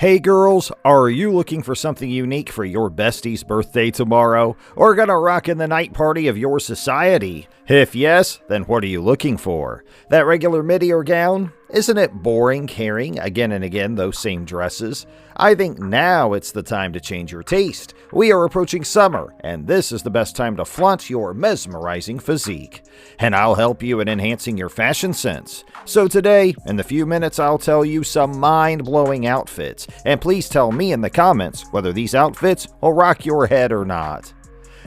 Hey girls, are you looking for something unique for your bestie's birthday tomorrow? Or gonna rock in the night party of your society? If yes, then what are you looking for? That regular midi or gown? Isn't it boring carrying again and again those same dresses? I think now it's the time to change your taste. We are approaching summer, and this is the best time to flaunt your mesmerizing physique. And I'll help you in enhancing your fashion sense. So today, in the few minutes, I'll tell you some mind-blowing outfits. And please tell me in the comments whether these outfits will rock your head or not.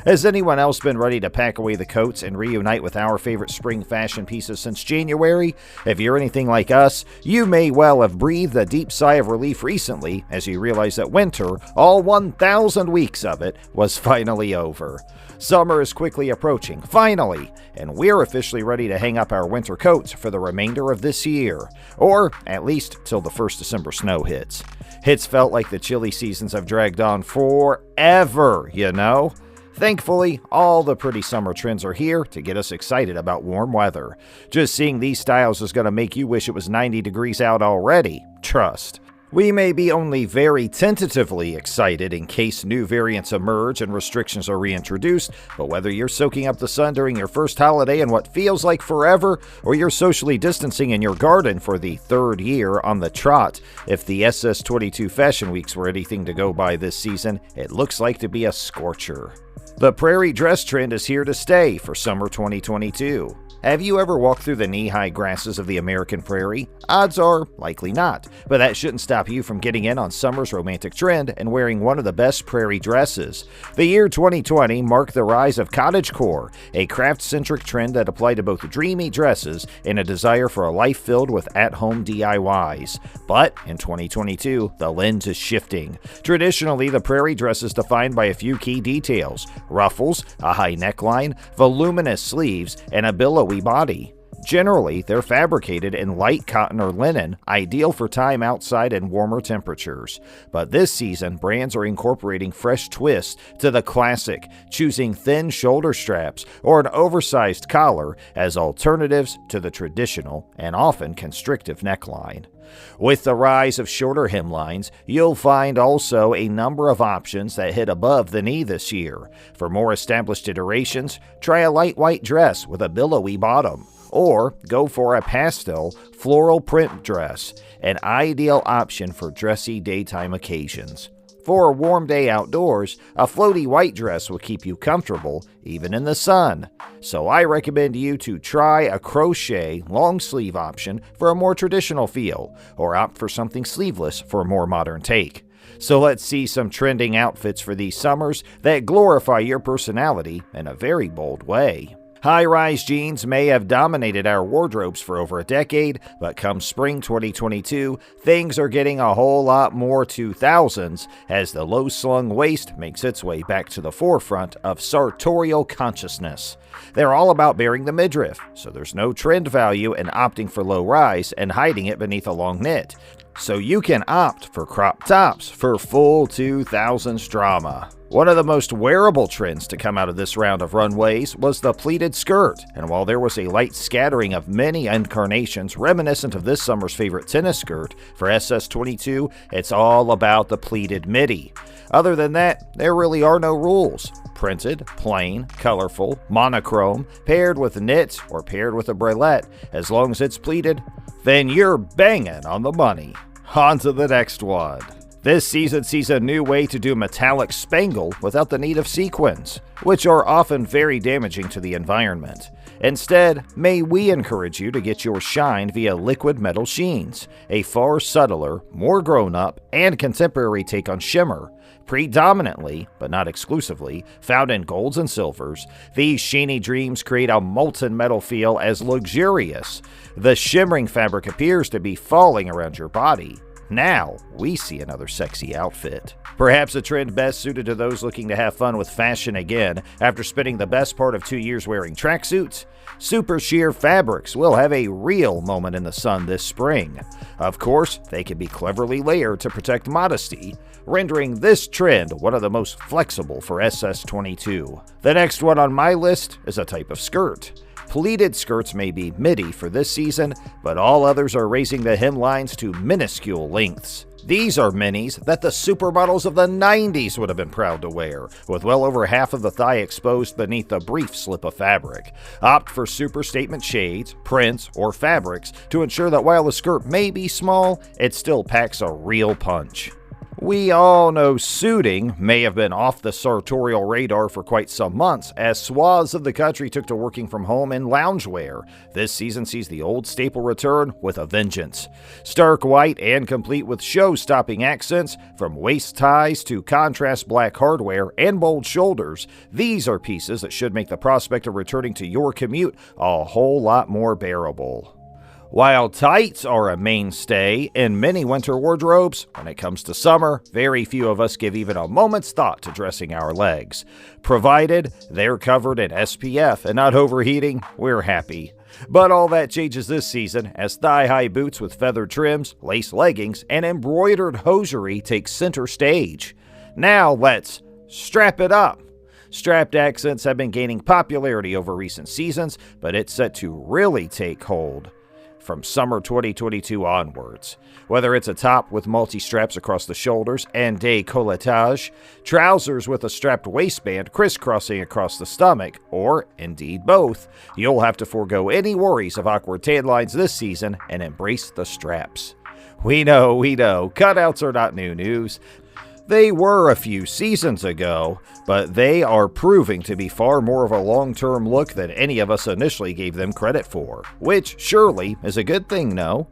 Has anyone else been ready to pack away the coats and reunite with our favorite spring fashion pieces since January? If you're anything like us, you may well have breathed a deep sigh of relief recently as you realize that winter, all 1,000 weeks of it, was finally over. Summer is quickly approaching, finally, and we're officially ready to hang up our winter coats for the remainder of this year, or at least till the first December snow hits. It's felt like the chilly seasons have dragged on forever, you know? Thankfully, all the pretty summer trends are here to get us excited about warm weather. Just seeing these styles is going to make you wish it was 90 degrees out already. Trust. We may be only very tentatively excited in case new variants emerge and restrictions are reintroduced, but whether you're soaking up the sun during your first holiday in what feels like forever, or you're socially distancing in your garden for the third year on the trot, if the SS22 Fashion Weeks were anything to go by this season, it looks like to be a scorcher. The Prairie dress trend is here to stay for summer 2022. Have you ever walked through the knee-high grasses of the American prairie? Odds are, likely not, but that shouldn't stop you from getting in on summer's romantic trend and wearing one of the best prairie dresses. The year 2020 marked the rise of cottagecore, a craft-centric trend that applied to both dreamy dresses and a desire for a life filled with at-home DIYs. But in 2022, the lens is shifting. Traditionally, the prairie dress is defined by a few key details: ruffles, a high neckline, voluminous sleeves, and a billowy body. Generally, they're fabricated in light cotton or linen, ideal for time outside in warmer temperatures. But this season, brands are incorporating fresh twists to the classic, choosing thin shoulder straps or an oversized collar as alternatives to the traditional and often constrictive neckline. With the rise of shorter hemlines, you'll find also a number of options that hit above the knee this year. For more established iterations, try a light white dress with a billowy bottom. Or go for a pastel floral print dress, an ideal option for dressy daytime occasions. For a warm day outdoors, a floaty white dress will keep you comfortable even in the sun. So I recommend you to try a crochet long sleeve option for a more traditional feel, or opt for something sleeveless for a more modern take. So let's see some trending outfits for these summers that glorify your personality in a very bold way. High-rise jeans may have dominated our wardrobes for over a decade, but come spring 2022, things are getting a whole lot more 2000s as the low-slung waist makes its way back to the forefront of sartorial consciousness. They're all about bearing the midriff, so there's no trend value in opting for low-rise and hiding it beneath a long knit. So you can opt for crop tops for full 2000s drama. One of the most wearable trends to come out of this round of runways was the pleated skirt, and while there was a light scattering of many incarnations reminiscent of this summer's favorite tennis skirt, for SS22, it's all about the pleated midi. Other than that, there really are no rules. Printed, plain, colorful, monochrome, paired with knit, or paired with a bralette, as long as it's pleated, then you're banging on the money. On to the next one. This season sees a new way to do metallic spangle without the need of sequins, which are often very damaging to the environment. Instead, may we encourage you to get your shine via liquid metal sheens, a far subtler, more grown-up, and contemporary take on shimmer. Predominantly, but not exclusively, found in golds and silvers, these sheeny dreams create a molten metal feel as luxurious. The shimmering fabric appears to be falling around your body. Now, we see another sexy outfit. Perhaps a trend best suited to those looking to have fun with fashion again after spending the best part of 2 years wearing tracksuits. Super sheer fabrics will have a real moment in the sun this spring. Of course, they can be cleverly layered to protect modesty, rendering this trend one of the most flexible for SS22. The next one on my list is a type of skirt. Pleated skirts may be midi for this season, but all others are raising the hemlines to minuscule lengths. These are minis that the supermodels of the 90s would have been proud to wear, with well over half of the thigh exposed beneath a brief slip of fabric. Opt for super statement shades, prints, or fabrics to ensure that while the skirt may be small, it still packs a real punch. We all know suiting may have been off the sartorial radar for quite some months, as swaths of the country took to working from home in loungewear. This season sees the old staple return with a vengeance. Stark white and complete with show-stopping accents, from waist ties to contrast black hardware and bold shoulders, these are pieces that should make the prospect of returning to your commute a whole lot more bearable. While tights are a mainstay in many winter wardrobes, when it comes to summer, very few of us give even a moment's thought to dressing our legs. Provided they're covered in SPF and not overheating, we're happy. But all that changes this season as thigh-high boots with feathered trims, lace leggings, and embroidered hosiery take center stage. Now let's strap it up. Strapped accents have been gaining popularity over recent seasons, but it's set to really take hold from summer 2022 onwards. Whether it's a top with multi-straps across the shoulders and décolletage, trousers with a strapped waistband crisscrossing across the stomach, or indeed both, you'll have to forego any worries of awkward tan lines this season and embrace the straps. We know, cutouts are not new news. They were a few seasons ago, but they are proving to be far more of a long-term look than any of us initially gave them credit for, which surely is a good thing, no?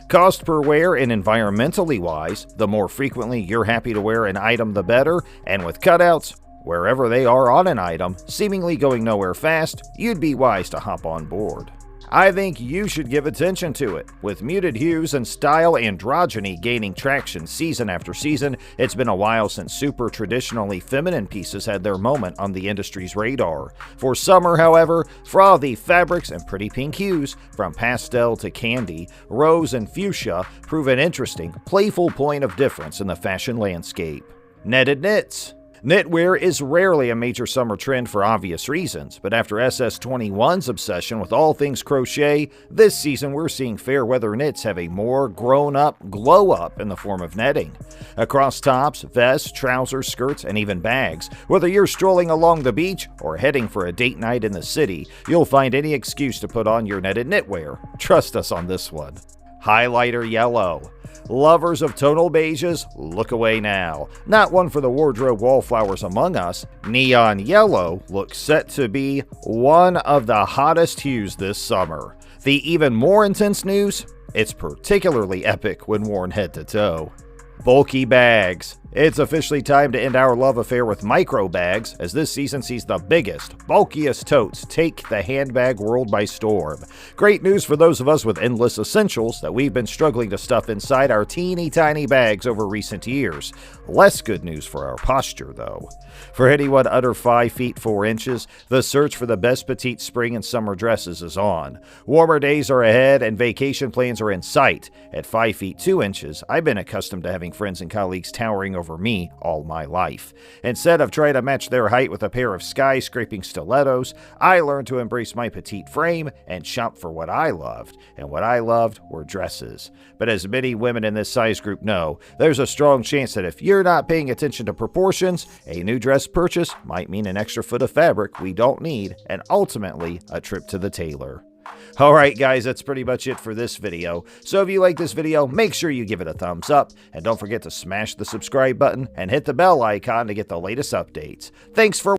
Cost per wear and environmentally wise, the more frequently you're happy to wear an item the better, and with cutouts, wherever they are on an item, seemingly going nowhere fast, you'd be wise to hop on board. I think you should give attention to it. With muted hues and style androgyny gaining traction season after season, it's been a while since super traditionally feminine pieces had their moment on the industry's radar. For summer, however, frothy fabrics and pretty pink hues, from pastel to candy, rose and fuchsia, prove an interesting, playful point of difference in the fashion landscape. Netted knits. Knitwear is rarely a major summer trend for obvious reasons, but after SS21's obsession with all things crochet, this season we're seeing fair weather knits have a more grown-up glow-up in the form of netting. Across tops, vests, trousers, skirts, and even bags, whether you're strolling along the beach or heading for a date night in the city, you'll find any excuse to put on your netted knitwear. Trust us on this one. Highlighter yellow. Lovers of tonal beiges, look away now. Not one for the wardrobe wallflowers among us. Neon yellow looks set to be one of the hottest hues this summer. The even more intense news? It's particularly epic when worn head to toe. Bulky bags. It's officially time to end our love affair with micro bags, as this season sees the biggest, bulkiest totes take the handbag world by storm. Great news for those of us with endless essentials that we've been struggling to stuff inside our teeny tiny bags over recent years. Less good news for our posture, though. For anyone under 5 feet 4 inches, the search for the best petite spring and summer dresses is on. Warmer days are ahead and vacation plans are in sight. At 5 feet 2 inches, I've been accustomed to having friends and colleagues towering over me all my life. Instead of trying to match their height with a pair of skyscraping stilettos, I learned to embrace my petite frame and shop for what I loved, and what I loved were dresses. But as many women in this size group know, there's a strong chance that if you're not paying attention to proportions, a new dress purchase might mean an extra foot of fabric we don't need, and ultimately a trip to the tailor. Alright guys, that's pretty much it for this video. So if you like this video, make sure you give it a thumbs up, and don't forget to smash the subscribe button and hit the bell icon to get the latest updates. Thanks for